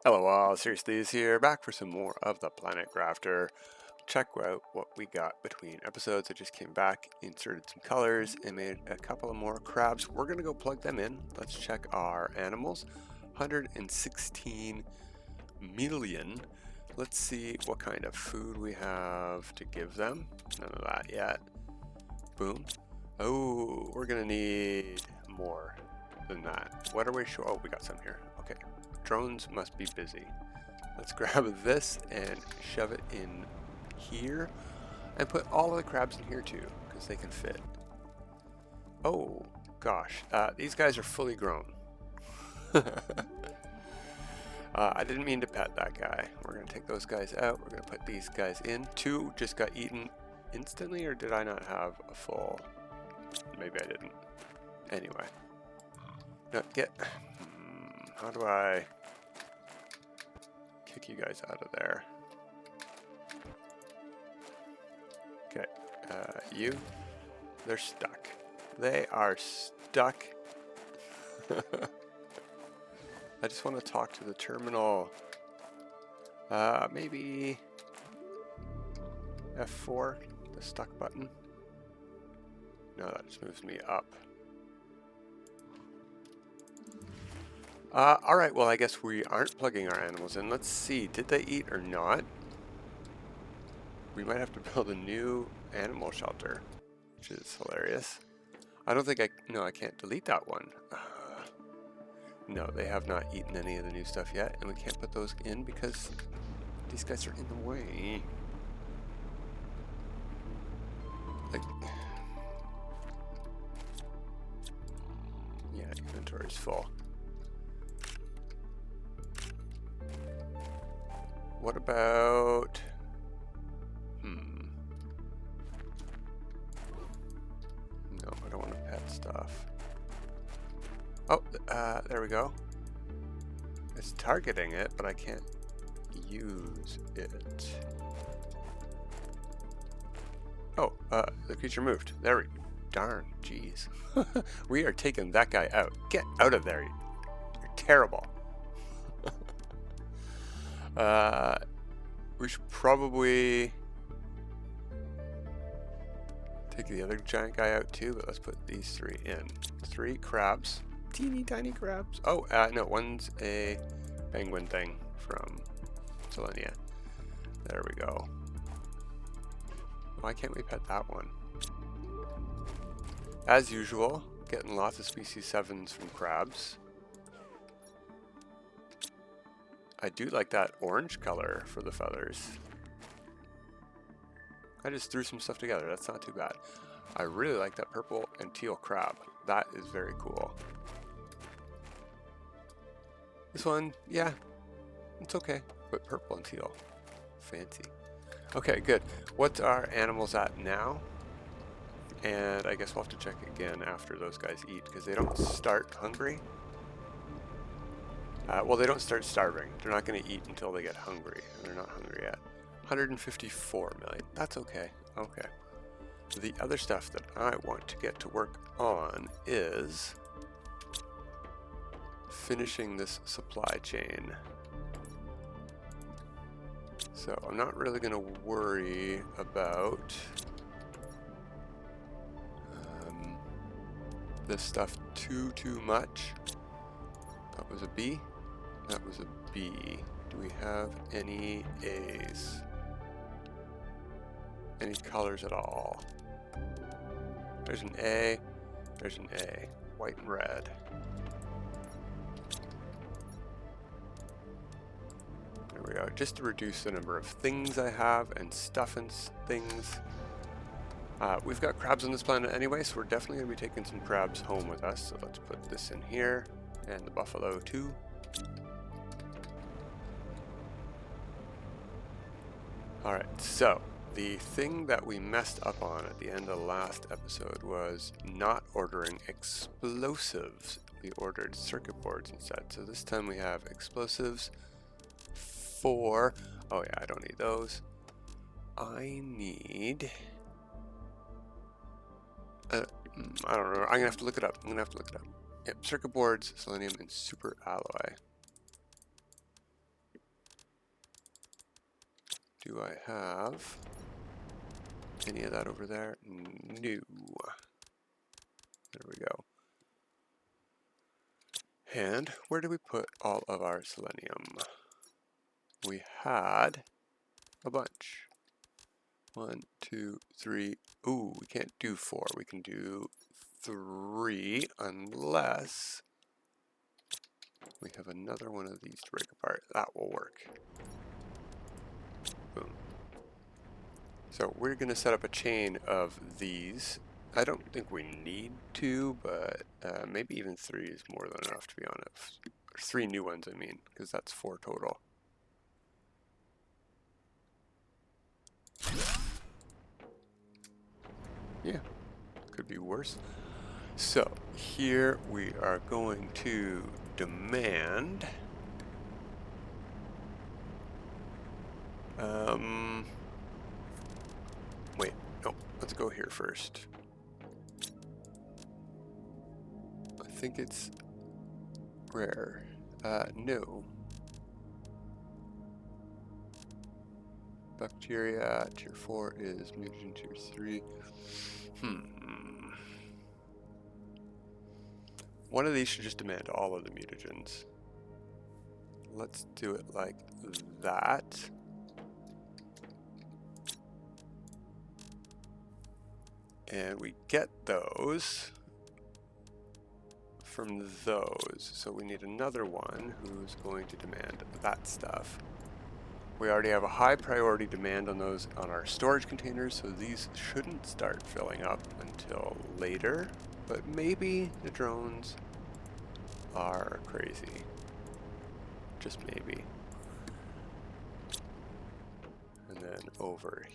Hello all, Seriously is here, back for some more of the Planet Grafter. Check out what we got between episodes. I just came back, inserted some colors, and made a couple of more crabs. We're going to go plug them in. Let's check our animals. 116 million. Let's see what kind of food we have to give them. None of that yet. Boom. Oh, we're going to need more than that. What are we sure? Oh, we got some here. Okay. Drones must be busy. Let's grab this and shove it in here and put all of the crabs in here too, because they can fit. Oh gosh, these guys are fully grown. I didn't mean to pet that guy. We're gonna take those guys out. We're gonna put these guys in. Two just got eaten instantly, or did I not have a full? Maybe I didn't. Anyway, no, how do I kick you guys out of there? Okay, you, they're stuck. They are stuck. I just want to talk to the terminal. Maybe F4, the stuck button. No, that just moves me up. Alright, well I guess we aren't plugging our animals in. Let's see, did they eat or not? We might have to build a new animal shelter, which is hilarious. I don't think no, I can't delete that one. No, they have not eaten any of the new stuff yet, and we can't put those in because these guys are in the way. Like, yeah, inventory's full. What about... No, I don't want to pet stuff. Oh, there we go. It's targeting it, but I can't use it. Oh, the creature moved. There we go. Darn, jeez. We are taking that guy out. Get out of there. You're terrible. We should probably take the other giant guy out too, but let's put these three in. 3 crabs. Teeny tiny crabs. Oh, no, one's a penguin thing from Selenium. There we go. Why can't we pet that one? As usual, getting lots of species 7s from crabs. I do like that orange color for the feathers. I just threw some stuff together. That's not too bad. I really like that purple and teal crab. That is very cool. This one, yeah, it's okay. But purple and teal, fancy. Okay, good. What's our animals at now? And I guess we'll have to check again after those guys eat, because they don't start hungry. Well, they don't start starving. They're not going to eat until they get hungry, and they're not hungry yet. 154 million. That's okay. Okay. The other stuff that I want to get to work on is finishing this supply chain. So I'm not really going to worry about this stuff too much. That was a B. That was a B. Do we have any A's? Any colors at all? There's an A. There's an A. White and red. There we go. Just to reduce the number of things I have and stuff and things. We've got crabs on this planet anyway, so we're definitely going to be taking some crabs home with us. So let's put this in here. And the buffalo too. Alright, so the thing that we messed up on at the end of the last episode was not ordering explosives. We ordered circuit boards instead. So this time we have explosives for... Oh yeah, I don't need those. I need... I don't remember. I'm going to have to look it up. Yep, circuit boards, selenium, and super alloy. Do I have any of that over there? No. There we go. And where do we put all of our selenium? We had a bunch. 1, 2, 3. Ooh, we can't do 4. We can do 3 unless we have another one of these to break apart. That will work. Boom. So we're going to set up a chain of these. I don't think we need 2, but maybe even 3 is more than enough, to be honest. 3 new ones, I mean, because that's 4 total. Yeah, could be worse. So here we are going to demand wait, no, let's go here first. I think it's rare. No. Bacteria, tier 4 is mutagen tier 3. One of these should just demand all of the mutagens. Let's do it like that. And we get those from those. So we need another one who's going to demand that stuff. We already have a high priority demand on those on our storage containers, so these shouldn't start filling up until later. But maybe the drones are crazy. Just maybe. And then over,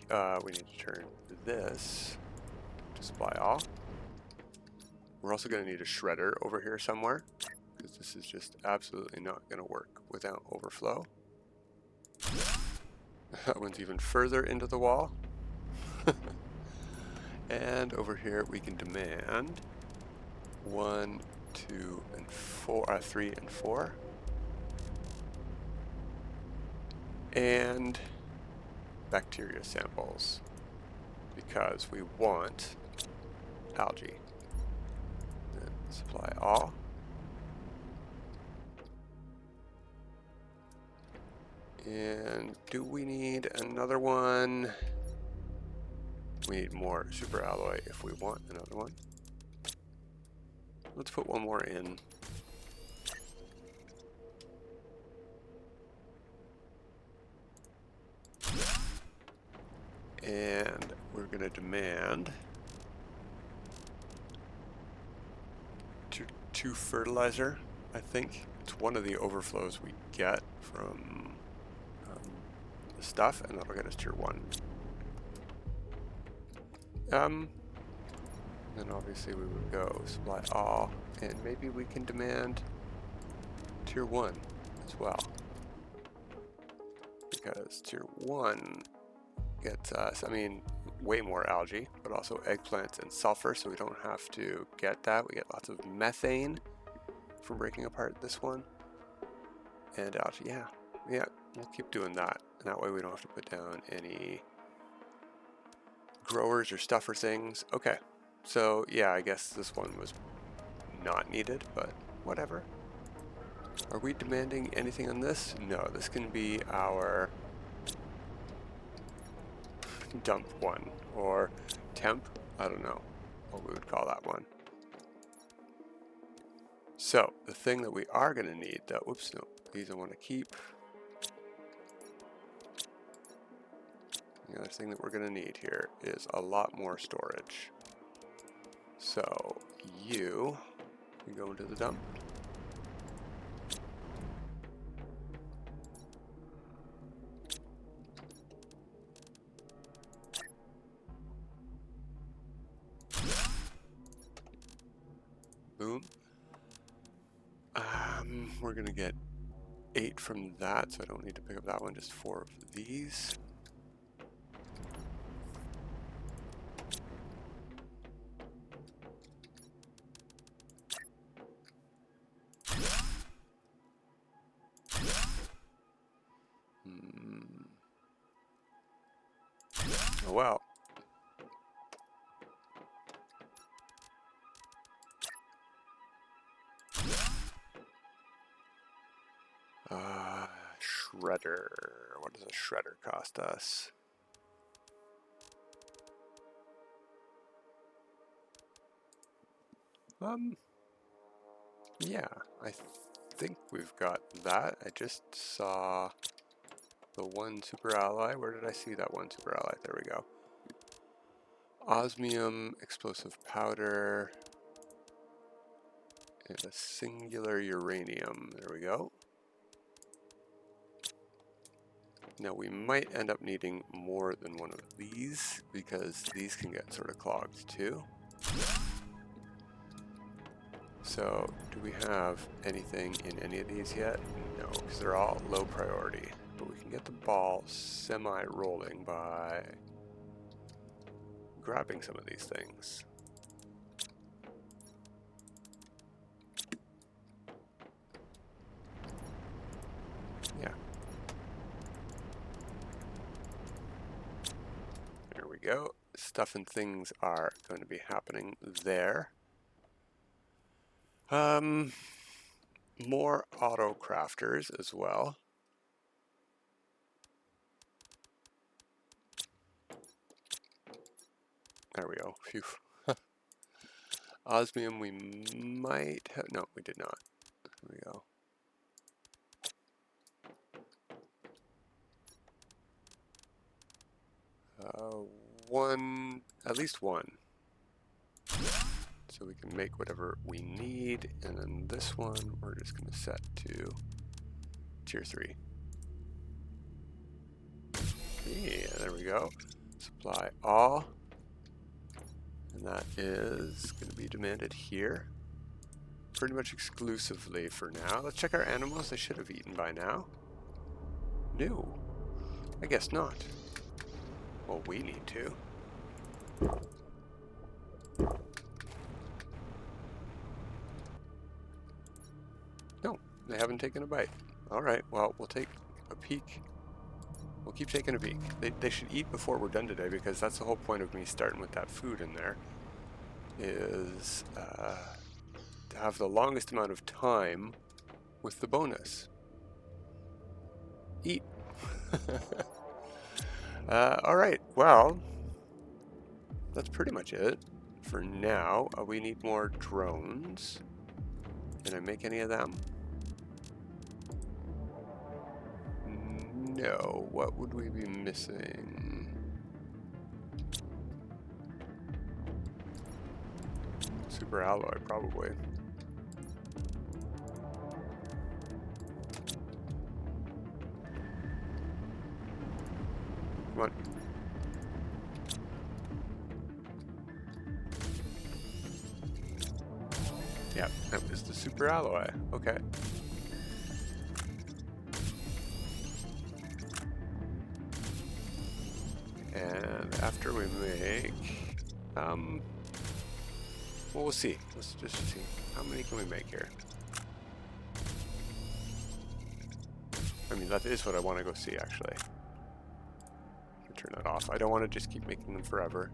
we need to turn this to supply all. We're also going to need a shredder over here somewhere, because this is just absolutely not going to work without overflow. That one's even further into the wall. And over here we can demand 1, 2, and 4, 3 and 4. And bacteria samples, because we want algae. And supply all. And do we need another one? We need more super alloy if we want another one. Let's put one more in. And we're going to demand 2 fertilizer, I think. It's one of the overflows we get from the stuff, and that'll get us tier 1. Then obviously we would go supply all, and maybe we can demand tier 1 as well. Because tier 1 gets us, I mean, way more algae, but also eggplants and sulfur, so we don't have to get that. We get lots of methane from breaking apart this one. And algae, yeah, we'll keep doing that. And that way we don't have to put down any growers or stuffer things. Okay, so yeah, I guess this one was not needed, but whatever. Are we demanding anything on this? No, this can be our dump one, or temp, I don't know what we would call that one. So the thing that we are going to need, though, whoops, no, these I want to keep. The other thing that we're going to need here is a lot more storage. So you go into the dump. Boom. We're going to get 8 from that, so I don't need to pick up that one, just 4 of these. Oh well. Shredder. What does a shredder cost us? Yeah, I think we've got that. I just saw the one super alloy. Where did I see that one super alloy? There we go. Osmium, explosive powder, and a singular uranium. There we go. Now we might end up needing more than one of these because these can get sort of clogged too. So do we have anything in any of these yet? No, because they're all low priority. But we can get the ball semi-rolling by grabbing some of these things. Yeah. There we go. Stuff and things are going to be happening there. More auto crafters as well. There we go. Phew. Osmium we might have, no, we did not. There we go. At least one. So we can make whatever we need, and then this one we're just going to set to tier 3. Yeah, there we go. Supply all. And that is going to be demanded here. Pretty much exclusively for now. Let's check our animals. They should have eaten by now. No. I guess not. Well, we need to. No, they haven't taken a bite. Alright, well, we'll take a peek. We'll keep taking a peek. They should eat before we're done today, because that's the whole point of me starting with that food in there. Is to have the longest amount of time with the bonus. Eat. Alright, well, that's pretty much it for now. We need more drones. Can I make any of them? No. What would we be missing? Super alloy, probably. Come on. Yeah, that was the super alloy. Okay. And after we make, well, we'll see. Let's just see. How many can we make here? I mean, that is what I want to go see, actually. Turn that off. I don't want to just keep making them forever.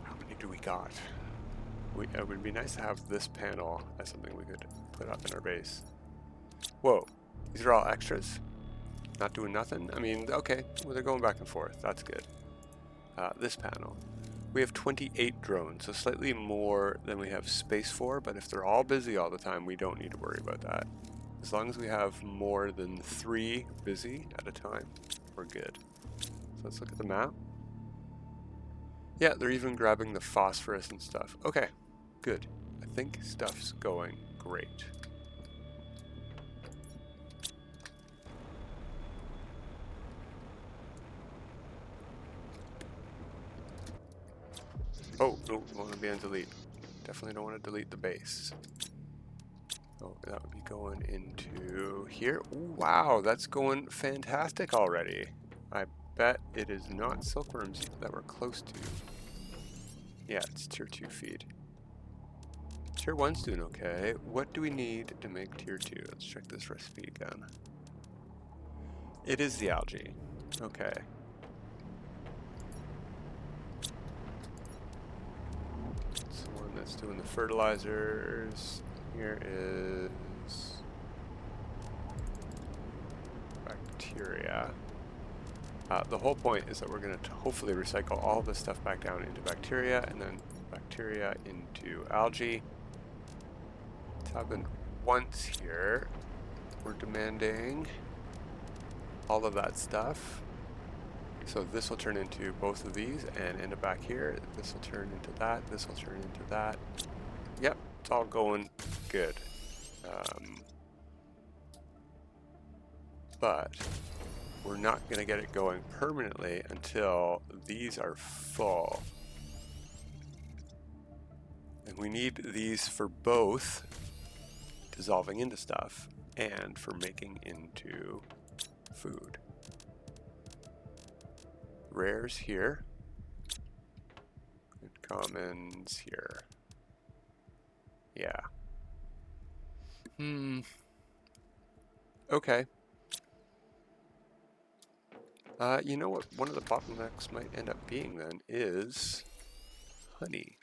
How many do we got? It would be nice to have this panel as something we could put up in our base. Whoa, these are all extras? Not doing nothing? I mean, okay, well, they're going back and forth. That's good. This panel. We have 28 drones, so slightly more than we have space for, but if they're all busy all the time, we don't need to worry about that. As long as we have more than 3 busy at a time, we're good. So let's look at the map. Yeah, they're even grabbing the phosphorus and stuff. Okay, good. I think stuff's going great. Oh, no, don't want to be on delete. Definitely don't want to delete the base. Oh, that would be going into here. Ooh, wow, that's going fantastic already. I bet it is not silkworms that we're close to. Yeah, it's tier 2 feed. Tier 1's doing okay. What do we need to make tier 2? Let's check this recipe again. It is the algae. Okay. It's the one that's doing the fertilizers. Here is bacteria. The whole point is that we're going to hopefully recycle all this stuff back down into bacteria, and then bacteria into algae. It's happened once here. We're demanding all of that stuff. So this will turn into both of these and end up back here. This will turn into that. This will turn into that. Yep, it's all going good. But we're not going to get it going permanently until these are full. And we need these for both dissolving into stuff and for making into food. Rares here and commons here. Yeah. Okay. You know what one of the bottlenecks might end up being then is honey.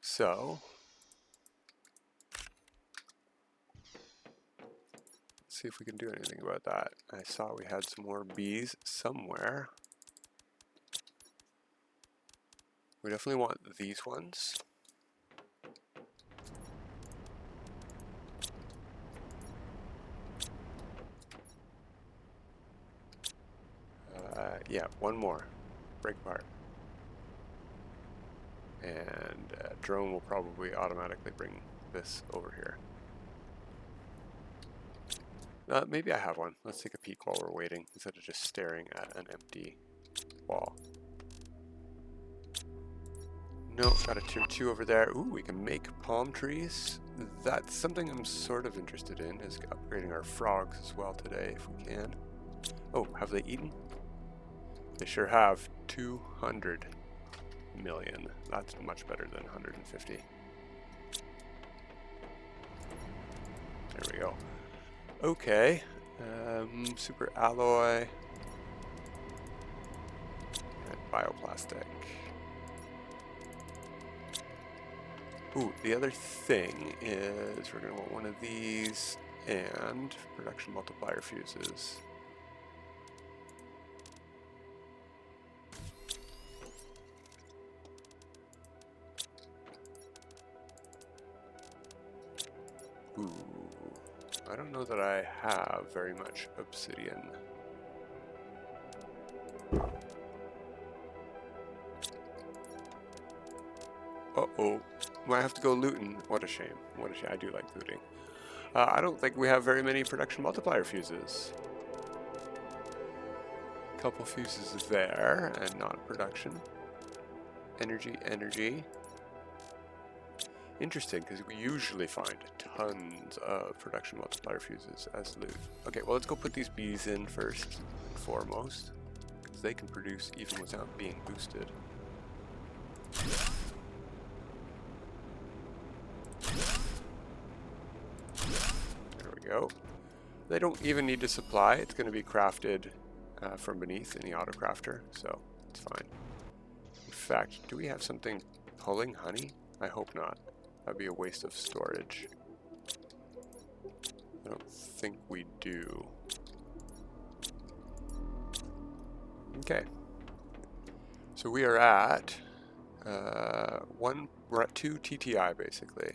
So let's see if we can do anything about that. I saw we had some more bees somewhere. We definitely want these ones. Yeah, one more. Break apart. And drone will probably automatically bring this over here. Maybe I have one. Let's take a peek while we're waiting instead of just staring at an empty wall. No, got a tier 2 over there. Ooh, we can make palm trees. That's something I'm sort of interested in, is upgrading our frogs as well today if we can. Oh, have they eaten? They sure have. 200 million. That's much better than 150. There we go. Okay. Super alloy. And bioplastic. Ooh, the other thing is we're going to want one of these and production multiplier fuses. Ooh, I don't know that I have very much obsidian. Uh-oh. Might have to go looting. What a shame. What a shame. I do like looting. I don't think we have very many production multiplier fuses. Couple fuses there, and not production. Energy, energy. Interesting, because we usually find tons of production multiplier fuses as loot. Okay, well let's go put these bees in first and foremost, because they can produce even without being boosted. There we go. They don't even need to supply. It's going to be crafted from beneath in the auto crafter, so it's fine. In fact, do we have something pulling honey? I hope not. That'd be a waste of storage. I don't think we do. Okay. So we are at we're at 2 TTI basically.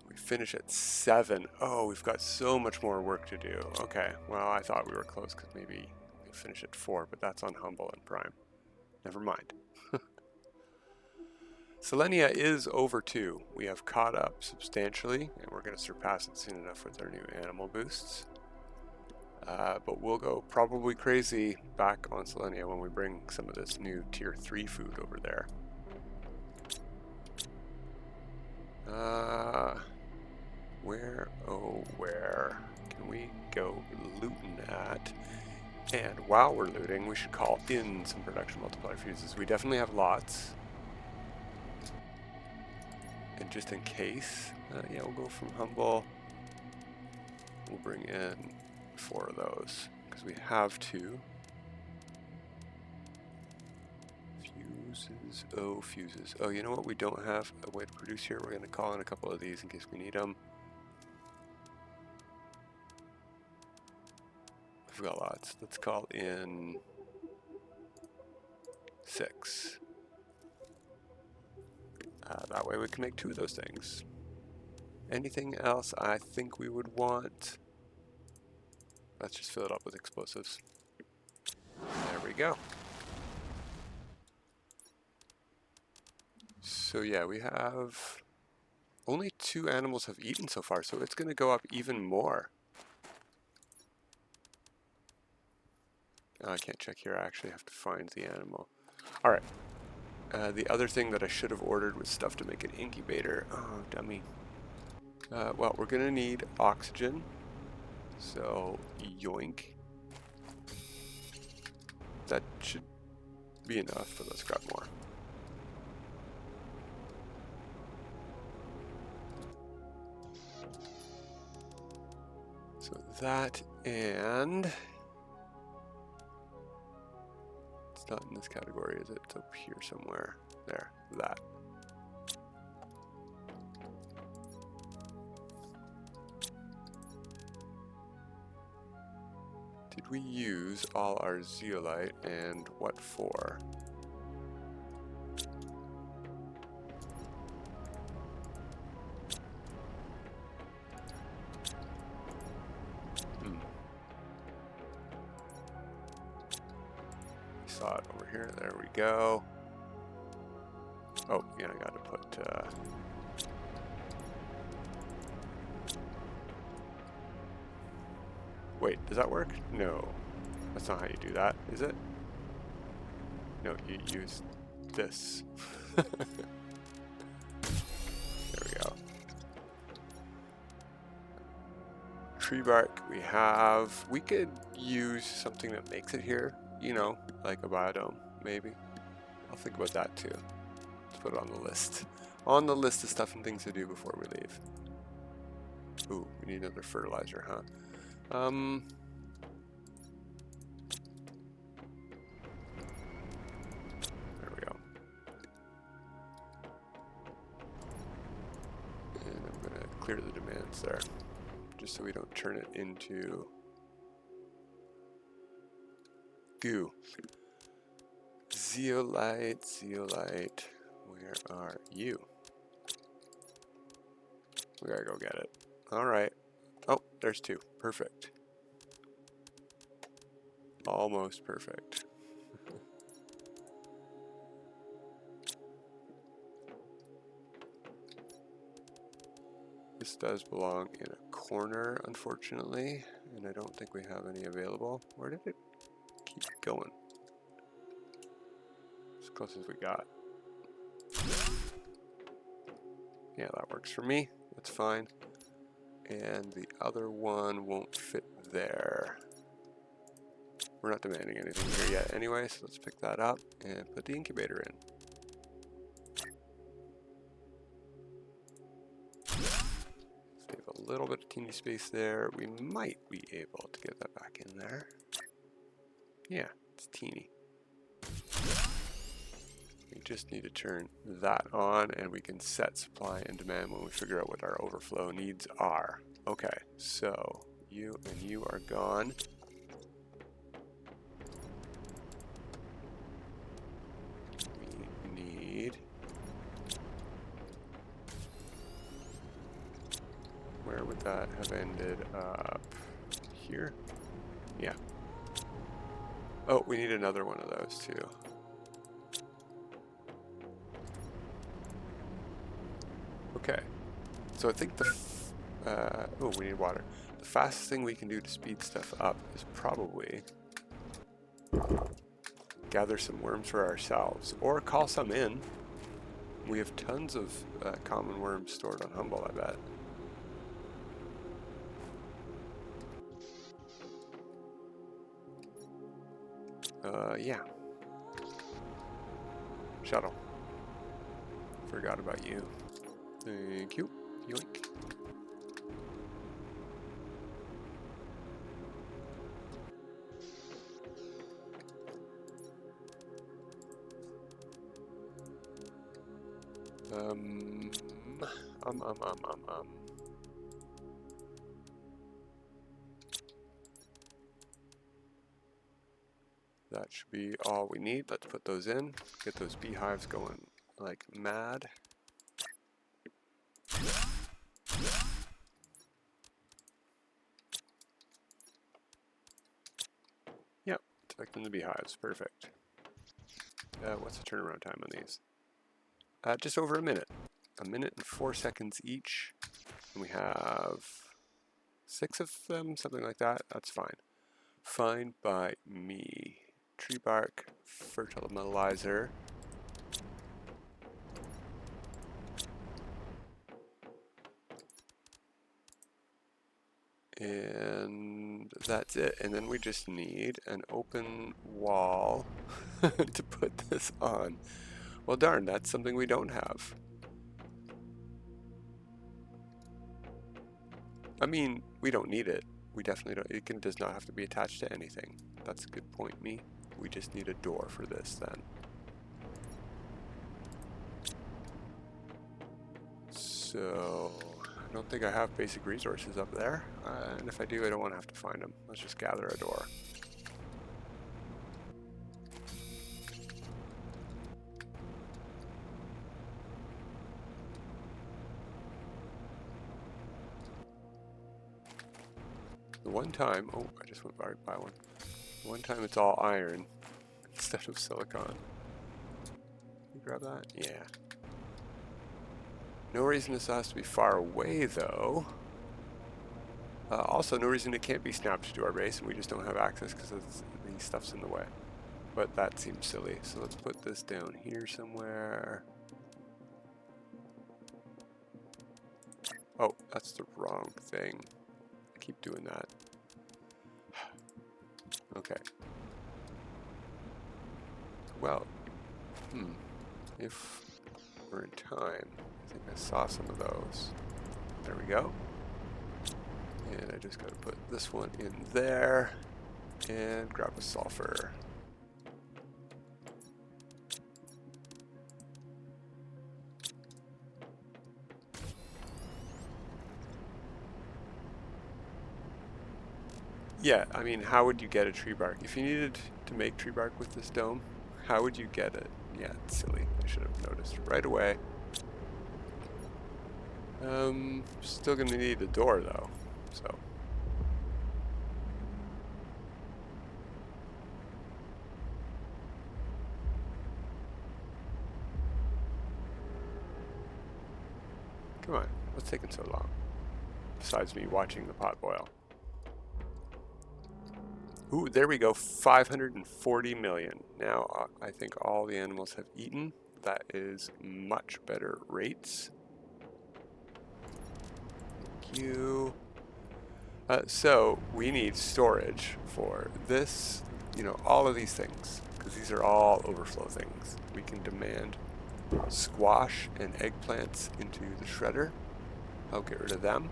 We finish at 7. Oh, we've got so much more work to do. Okay, well I thought we were close because maybe we finish at 4, but that's on Humble and Prime. Never mind. Selenia is over 2. We have caught up substantially, and we're going to surpass it soon enough with our new animal boosts. But we'll go probably crazy back on Selenia when we bring some of this new tier 3 food over there. Where can we go looting at? And while we're looting, we should call in some production multiplier fuses. We definitely have lots. And just in case, yeah, we'll go from Humble. We'll bring in 4 of those, because we have to. Fuses. Oh, fuses. Oh, you know what we don't have a way to produce here? We're going to call in a couple of these in case we need them. We've got lots. Let's call in 6. That way we can make 2 of those things. Anything else I think we would want? Let's just fill it up with explosives. There we go. So yeah, we have only 2 animals have eaten so far, so it's going to go up even more. Oh, I can't check here. I actually have to find the animal. All right. The other thing that I should have ordered was stuff to make an incubator. Oh, dummy. Well, we're going to need oxygen. So, yoink. That should be enough, but let's grab more. So that, and it's not in this category, is it? It's up here somewhere. There, that. Did we use all our zeolite, and what for? Saw it over here. There we go. Oh, yeah, I got to put wait, does that work? No, that's not how you do that, is it? No, you use this. There we go. Tree bark we have. We could use something that makes it here, you know, like a biodome, maybe. I'll think about that too. Let's put it on the list. On the list of stuff and things to do before we leave. Ooh, we need another fertilizer, huh? There we go. And I'm going to clear the demands there, just so we don't turn it into goo. Zeolite, zeolite, where are you? We gotta go get it. All right. Oh, there's 2. Perfect. Almost perfect. This does belong in a corner, unfortunately, and I don't think we have any available. Where did it keep going? As close as we got. Yeah, that works for me. That's fine. And the other one won't fit there. We're not demanding anything here yet anyway, so let's pick that up and put the incubator in. Save a little bit of teeny space there. We might be able to get that back in there. Yeah, it's teeny. We just need to turn that on and we can set supply and demand when we figure out what our overflow needs are. Okay, so you and you are gone. We need... Where would that have ended up? Here? Yeah. Oh, we need another one of those too. Okay, so I think oh, we need water. The fastest thing we can do to speed stuff up is probably gather some worms for ourselves, or call some in. We have tons of common worms stored on Humble, I bet. Yeah. Shuttle. Forgot about you. Thank you. Yoink. That should be all we need. Let's put those in. Get those beehives going like mad. Yep, expecting the beehives. Perfect. What's the turnaround time on these? Just over a minute. 1 minute and 4 seconds each. And we have 6 of them, something like that. That's fine. Fine by me. Tree bark, fertilizer. And that's it. And then we just need an open wall to put this on. Well, darn, that's something we don't have. I mean, we don't need it. We definitely don't. It does not have to be attached to anything. That's a good point, me. We just need a door for this then. So, I don't think I have basic resources up there. And if I do, I don't want to have to find them. Let's just gather a door. The one time, oh, I just went right by one. One time it's all iron instead of silicon. Can you grab that? Yeah. No reason this has to be far away though. Also, no reason it can't be snapped to our base and we just don't have access because the stuff's in the way. But that seems silly. So let's put this down here somewhere. Oh, that's the wrong thing. I keep doing that. Okay. Well, if we're in time, I think I saw some of those. There we go. And I just gotta put this one in there and grab a sulfur. Yeah, I mean, how would you get a tree bark? If you needed to make tree bark with this dome, how would you get it? Yeah, it's silly. I should have noticed right away. Still gonna need a door though, so. Come on, what's taking so long? Besides me watching the pot boil. Ooh, there we go, 540 million. Now I think all the animals have eaten. That is much better rates. Thank you. So we need storage for this, you know, all of these things, because these are all overflow things. We can demand squash and eggplants into the shredder. I'll get rid of them.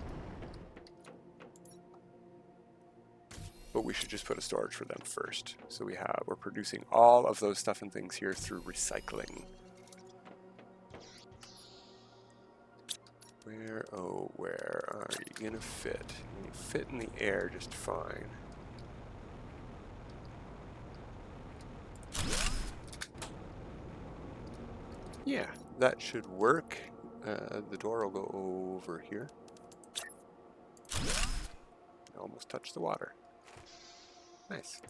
But we should just put a storage for them first. So we're producing all of those stuff and things here through recycling. Where are you gonna fit? You fit in the air just fine. Yeah, that should work. The door will go over here. Almost touched the water. Nice.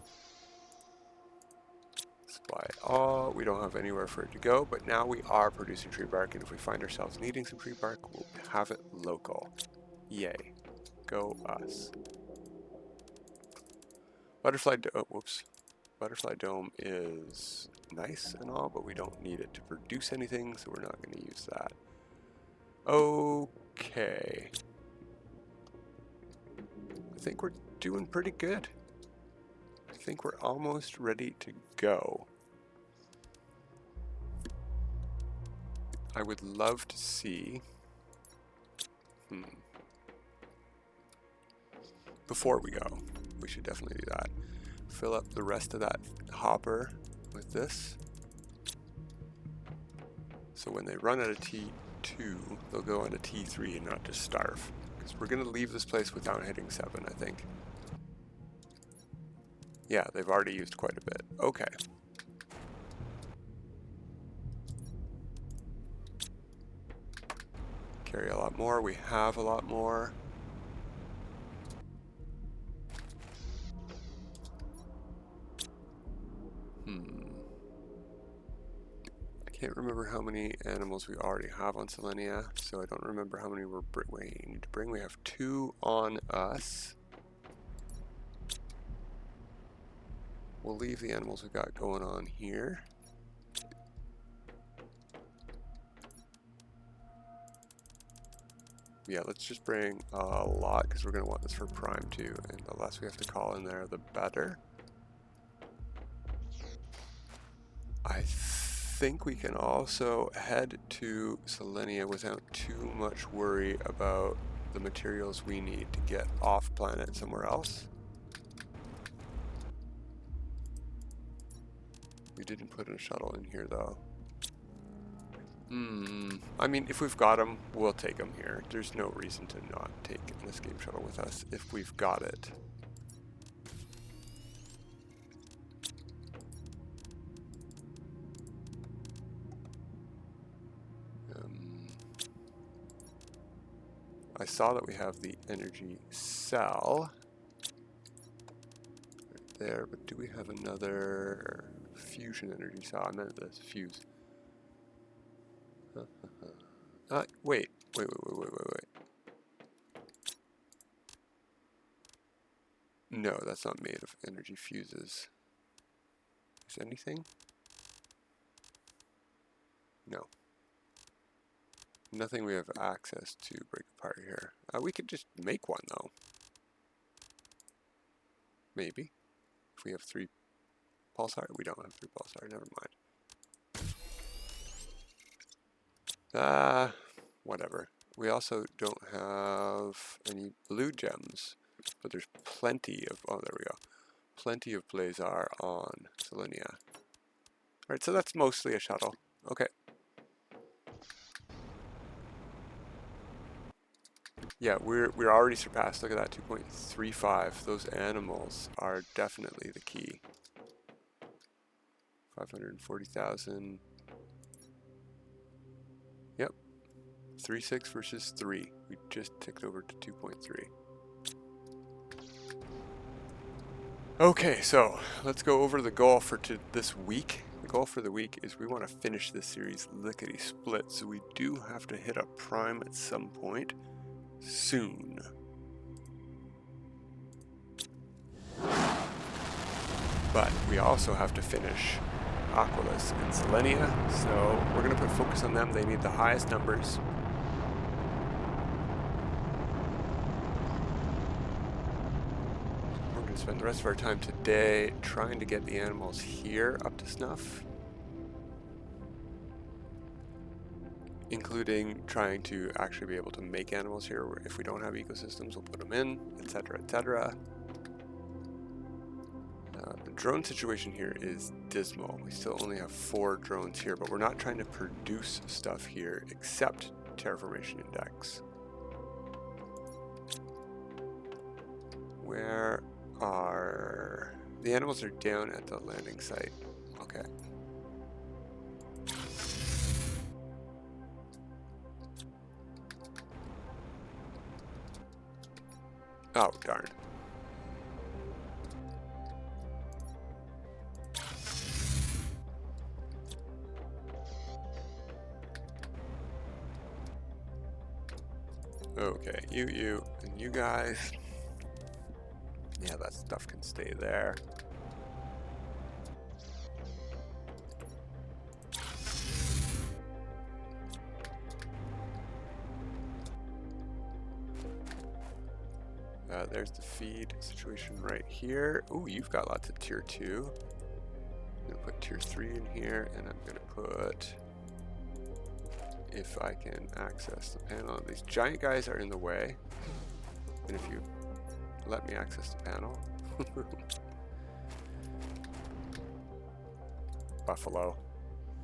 Supply all. We don't have anywhere for it to go, but now we are producing tree bark, and if we find ourselves needing some tree bark, we'll have it local. Yay. Go us. Butterfly dome is nice and all, but we don't need it to produce anything, so we're not going to use that. Okay. I think we're doing pretty good. I think we're almost ready to go. I would love to see... Before we go, we should definitely do that. Fill up the rest of that hopper with this. So when they run out of tea, 2, they'll go into T3 and not just starve. Because we're going to leave this place without hitting 7, I think. Yeah, they've already used quite a bit. Okay. Carry a lot more. We have a lot more. I can't remember how many animals we already have on Selenia, so I don't remember how many we need to bring. We have 2 on us. We'll leave the animals we've got going on here. Yeah, let's just bring a lot because we're going to want this for prime too, and the less we have to call in there, the better. I think we can also head to Selenia without too much worry about the materials we need to get off planet somewhere else. We didn't put a shuttle in here though. I mean, if we've got them, we'll take them here. There's no reason to not take an escape shuttle with us if we've got it. I saw that we have the energy cell right there, but do we have another fusion energy cell? I meant this fuse. Wait. No, that's not made of energy fuses. Is anything? No. Nothing we have access to break apart here. We could just make one though. Maybe. If we have 3 pulsar. We don't have 3 pulsar, never mind. Whatever. We also don't have any blue gems, but there's plenty of, oh there we go. Plenty of blazar on Selenia. Alright, so that's mostly a shuttle. Okay. Yeah, we're already surpassed. Look at that, 2.35. Those animals are definitely the key. 540,000. Yep. 3.6 versus 3. We just ticked over to 2.3. Okay, so let's go over the goal for this week. The goal for the week is we want to finish this series lickety-split, so we do have to hit a prime at some point soon. But we also have to finish Aquilus and Selenia, so we're going to put focus on them. They need the highest numbers. We're going to spend the rest of our time today trying to get the animals here up to snuff, including trying to actually be able to make animals here. If we don't have ecosystems, we'll put them in, etc., etc. The drone situation here is dismal. We still only have 4 drones here, but we're not trying to produce stuff here except terraformation index. Where are the animals? Are down at the landing site. Okay. Oh, darn. Okay, you, and you guys. Yeah, that stuff can stay there. There's the feed situation right here. Ooh, you've got lots of tier 2. I'm gonna put tier 3 in here, and I'm gonna put, if I can access the panel. These giant guys are in the way, and if you let me access the panel. Buffalo.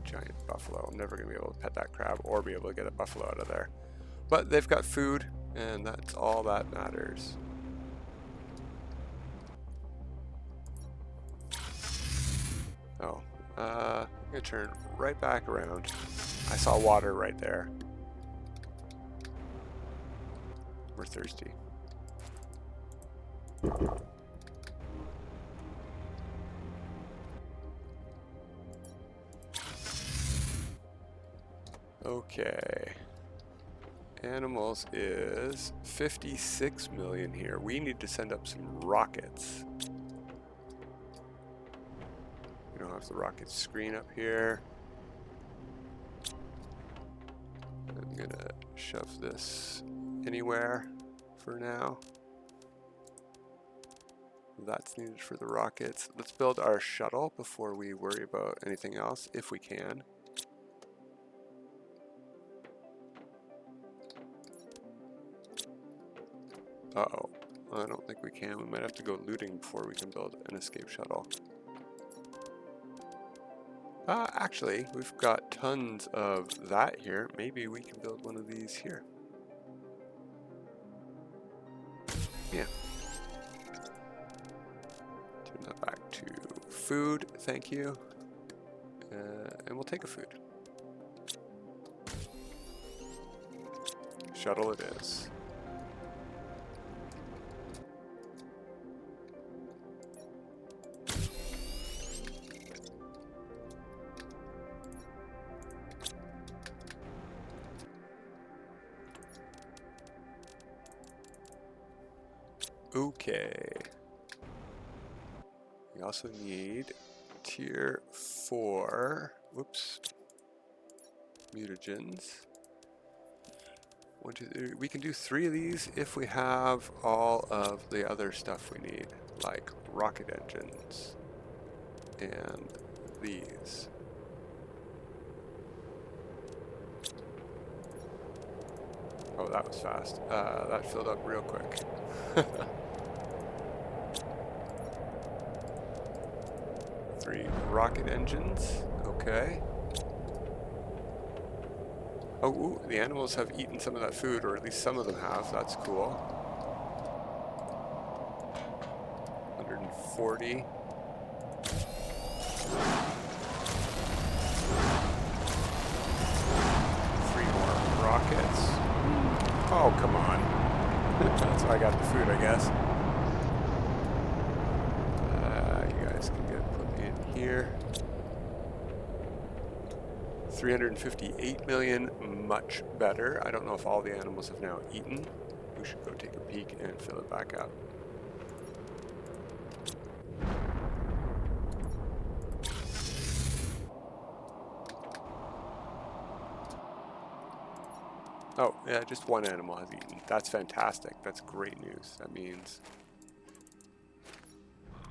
giant buffalo. I'm never going to be able to pet that crab or be able to get a buffalo out of there. But they've got food, and that's all that matters. Oh, I'm going to turn right back around. I saw water right there. We're thirsty. Okay. Animals is 56 million here. We need to send up some rockets. We don't have the rocket screen up here. I'm gonna shove this anywhere for now. That's needed for the rockets. Let's build our shuttle before we worry about anything else, if we can. Uh-oh, I don't think we can. We might have to go looting before we can build an escape shuttle. Actually, we've got tons of that here. Maybe we can build one of these here. Yeah. Turn that back to food, thank you. And we'll take a food. Shuttle it is. Okay. We also need tier 4, whoops, mutagens. 1, 2, 3. We can do 3 of these if we have all of the other stuff we need, like rocket engines and these. Oh, that was fast. That filled up real quick. 3 rocket engines. Okay. Oh, ooh, the animals have eaten some of that food, or at least some of them have. That's cool. 140. Rockets. Oh, come on. That's how I got the food, I guess. You guys can get put in here. 358 million, much better. I don't know if all the animals have now eaten. We should go take a peek and fill it back up. Oh, yeah, just one animal has eaten. That's fantastic. That's great news. That means...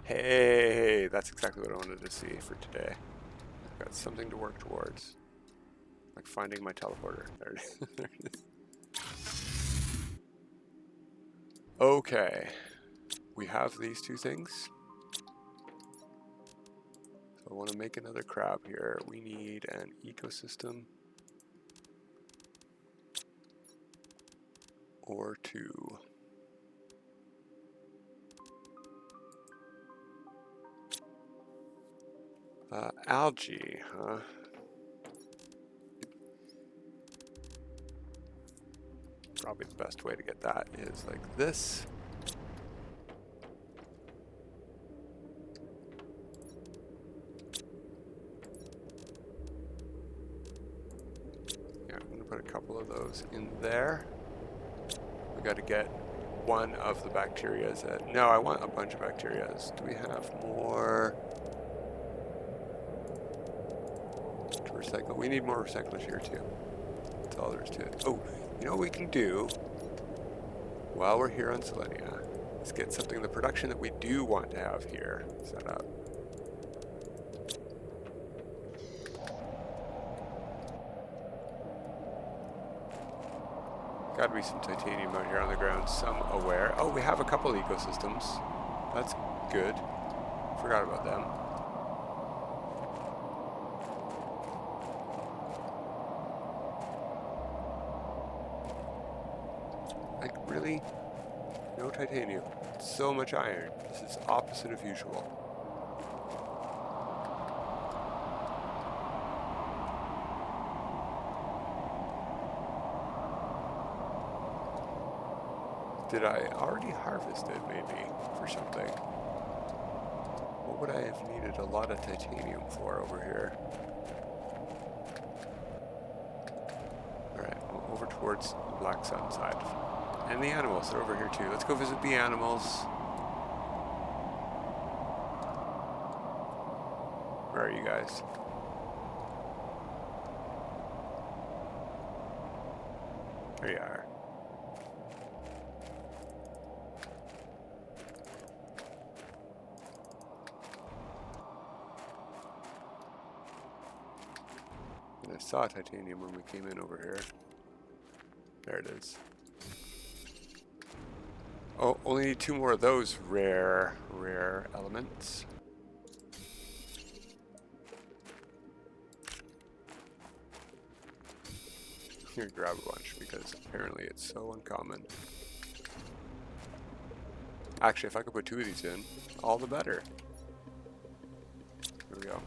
Hey, that's exactly what I wanted to see for today. I've got something to work towards. Like finding my teleporter. There it is. There it is. Okay. We have these 2 things. So I want to make another crab here. We need an ecosystem. Or 2. Algae, huh? Probably the best way to get that is like this. Yeah, I'm gonna put a couple of those in there. We got to get one of the bacterias. No, I want a bunch of bacterias. Do we have more to recycle? We need more recyclers here too. That's all there is to it. Oh, you know what we can do while we're here on Selenia is get something, the production that we do want to have here set up. Got to be some titanium out here on the ground somewhere. Oh, we have a couple ecosystems. That's good. Forgot about them. Like, really? No titanium. So much iron. This is opposite of usual. Did I already harvest it, maybe, for something? What would I have needed a lot of titanium for over here? Alright, well, over towards the Black Sun side. And the animals, they're over here too. Let's go visit the animals. Where are you guys? There you are. And I saw titanium when we came in over here. There it is. Oh, only need 2 more of those rare elements. Here, grab a bunch because apparently it's so uncommon. Actually, if I could put 2 of these in, all the better. There we go.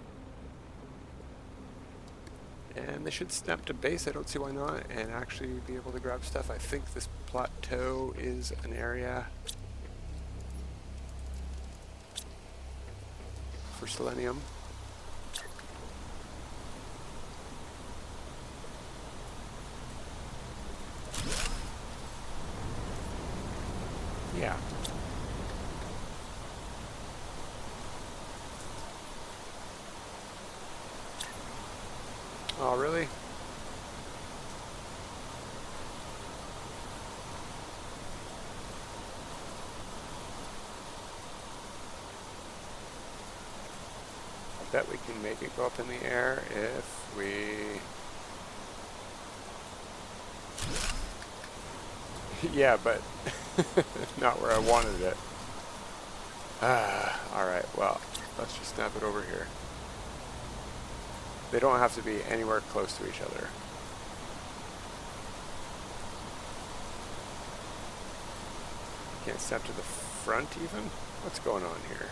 And they should snap to base, I don't see why not, and actually be able to grab stuff. I think this plateau is an area for selenium. Yeah. Oh, really? I bet we can make it go up in the air if we... Yeah, but not where I wanted it. Alright, well, let's just snap it over here. They don't have to be anywhere close to each other. Can't snap to the front even? What's going on here?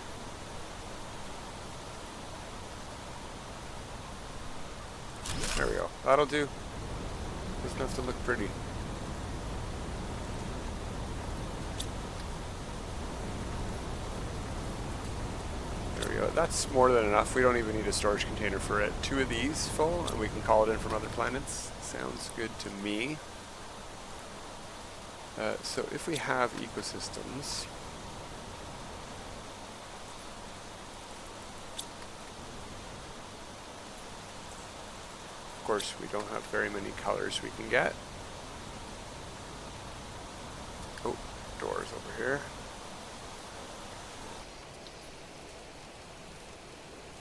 There we go. That'll do. Doesn't have to look pretty. There we go. That's more than enough. We don't even need a storage container for it. 2 of these full, and we can call it in from other planets. Sounds good to me. So if we have ecosystems, of course we don't have very many colors we can get. Oh, doors over here.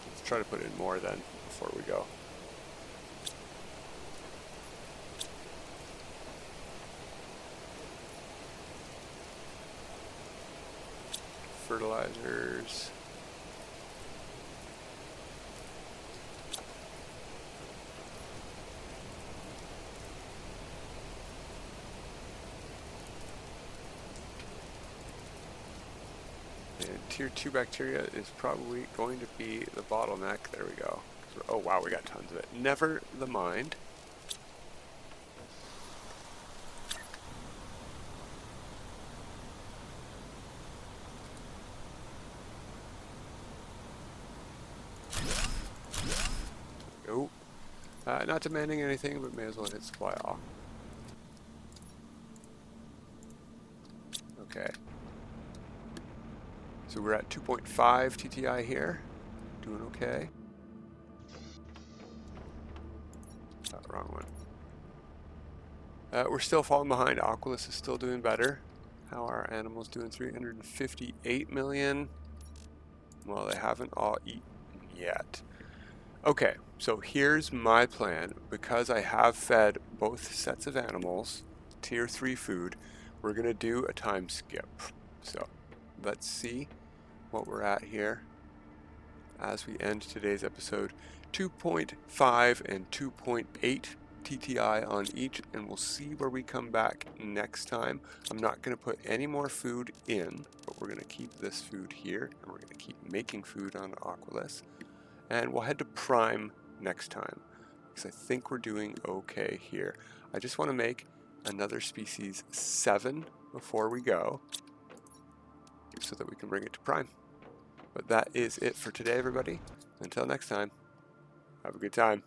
Let's try to put in more then before we go. Fertilizers. And tier 2 bacteria is probably going to be the bottleneck. There we go. Oh wow, we got tons of it. Never the mind. Oh, not demanding anything, but may as well hit supply off. Okay. So we're at 2.5 TTI here. Doing okay. Wrong one. We're still falling behind. Aquilus is still doing better. How are our animals doing? 358 million. Well, they haven't all eaten yet. Okay, so here's my plan. Because I have fed both sets of animals tier 3 food, we're going to do a time skip. So let's see what we're at here as we end today's episode. 2.5 and 2.8 TTI on each, and we'll see where we come back next time. I'm not going to put any more food in, but we're going to keep this food here, and we're going to keep making food on Aquilus. And we'll head to Prime next time, because I think we're doing okay here. I just want to make another species 7 before we go, so that we can bring it to Prime. But that is it for today, everybody. Until next time, have a good time.